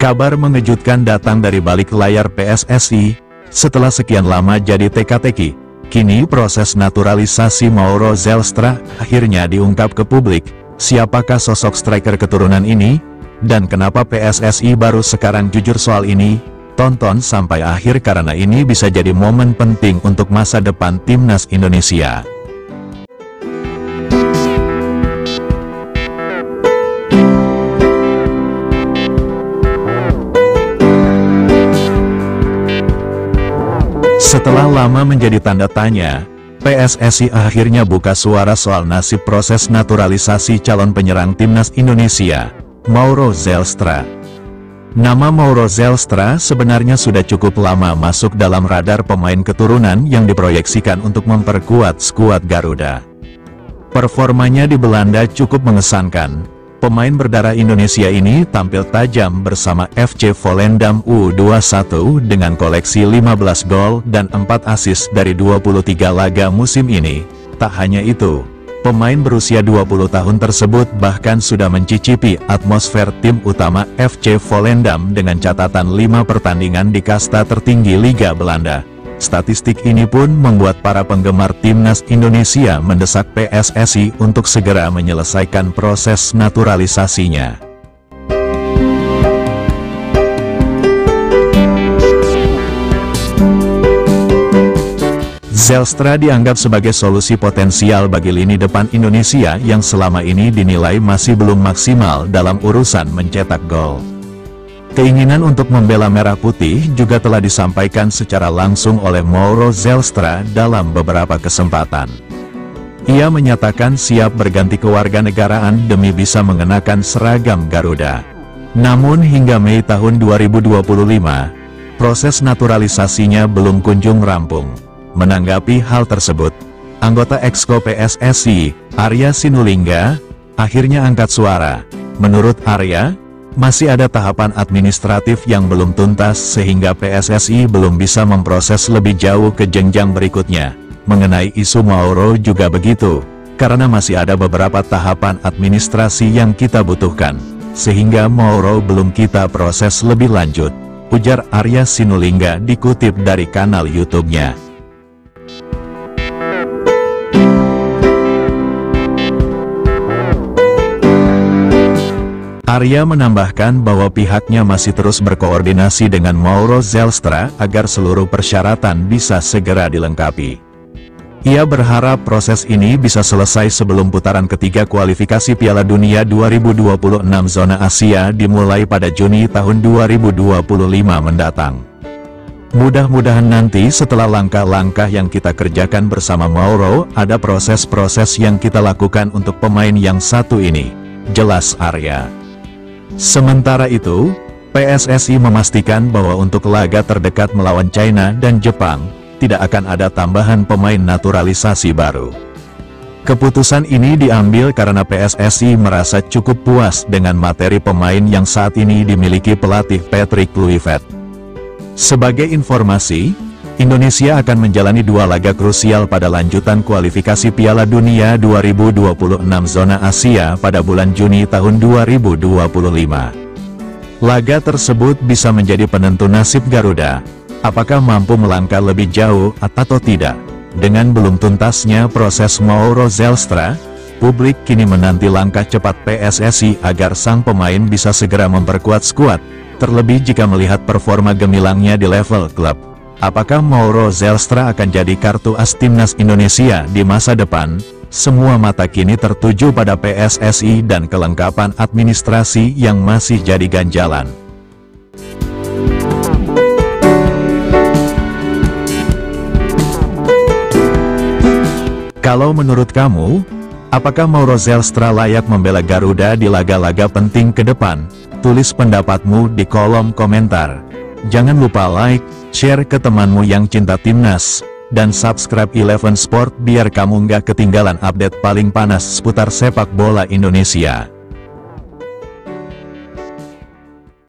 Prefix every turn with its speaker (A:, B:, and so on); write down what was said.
A: Kabar mengejutkan datang dari balik layar PSSI. Setelah sekian lama jadi teka-teki, kini proses naturalisasi Mauro Zelstra akhirnya diungkap ke publik. Siapakah sosok striker keturunan ini? Dan kenapa PSSI baru sekarang jujur soal ini? Tonton sampai akhir karena ini bisa jadi momen penting untuk masa depan timnas Indonesia. Setelah lama menjadi tanda tanya, PSSI akhirnya buka suara soal nasib proses naturalisasi calon penyerang timnas Indonesia, Mauro Zelstra. Nama Mauro Zelstra sebenarnya sudah cukup lama masuk dalam radar pemain keturunan yang diproyeksikan untuk memperkuat skuad Garuda. Performanya di Belanda cukup mengesankan. Pemain berdarah Indonesia ini tampil tajam bersama FC Volendam U21 dengan koleksi 15 gol dan 4 assist dari 23 laga musim ini. Tak hanya itu, pemain berusia 20 tahun tersebut bahkan sudah mencicipi atmosfer tim utama FC Volendam dengan catatan 5 pertandingan di kasta tertinggi Liga Belanda. Statistik ini pun membuat para penggemar timnas Indonesia mendesak PSSI untuk segera menyelesaikan proses naturalisasinya. Zelstra dianggap sebagai solusi potensial bagi lini depan Indonesia yang selama ini dinilai masih belum maksimal dalam urusan mencetak gol. Keinginan untuk membela Merah Putih juga telah disampaikan secara langsung oleh Mauro Zelstra dalam beberapa kesempatan. Ia menyatakan siap berganti kewarganegaraan demi bisa mengenakan seragam Garuda. Namun hingga Mei tahun 2025, proses naturalisasinya belum kunjung rampung. Menanggapi hal tersebut, anggota Exco PSSI, Arya Sinulinga, akhirnya angkat suara. Menurut Arya, masih ada tahapan administratif yang belum tuntas sehingga PSSI belum bisa memproses lebih jauh ke jenjang berikutnya. Mengenai isu Mauro juga begitu, karena masih ada beberapa tahapan administrasi yang kita butuhkan, sehingga Mauro belum kita proses lebih lanjut, ujar Arya Sinulinga dikutip dari kanal YouTube-nya. Arya menambahkan bahwa pihaknya masih terus berkoordinasi dengan Mauro Zelstra agar seluruh persyaratan bisa segera dilengkapi. Ia berharap proses ini bisa selesai sebelum putaran ketiga kualifikasi Piala Dunia 2026 zona Asia dimulai pada Juni tahun 2025 mendatang. Mudah-mudahan nanti setelah langkah-langkah yang kita kerjakan bersama Mauro, ada proses-proses yang kita lakukan untuk pemain yang satu ini, jelas Arya. Sementara itu, PSSI memastikan bahwa untuk laga terdekat melawan China dan Jepang, tidak akan ada tambahan pemain naturalisasi baru. Keputusan ini diambil karena PSSI merasa cukup puas dengan materi pemain yang saat ini dimiliki pelatih Patrick Kluivert. Sebagai informasi, Indonesia akan menjalani 2 laga krusial pada lanjutan kualifikasi Piala Dunia 2026 zona Asia pada bulan Juni tahun 2025. Laga tersebut bisa menjadi penentu nasib Garuda, apakah mampu melangkah lebih jauh atau tidak. Dengan belum tuntasnya proses Mauro Zelstra, publik kini menanti langkah cepat PSSI agar sang pemain bisa segera memperkuat skuad, terlebih jika melihat performa gemilangnya di level klub. Apakah Mauro Zelstra akan jadi kartu as timnas Indonesia di masa depan? Semua mata kini tertuju pada PSSI dan kelengkapan administrasi yang masih jadi ganjalan. Kalau menurut kamu, apakah Mauro Zelstra layak membela Garuda di laga-laga penting ke depan? Tulis pendapatmu di kolom komentar. Jangan lupa like, share ke temanmu yang cinta timnas, dan subscribe Eleven Sport biar kamu nggak ketinggalan update paling panas seputar sepak bola Indonesia.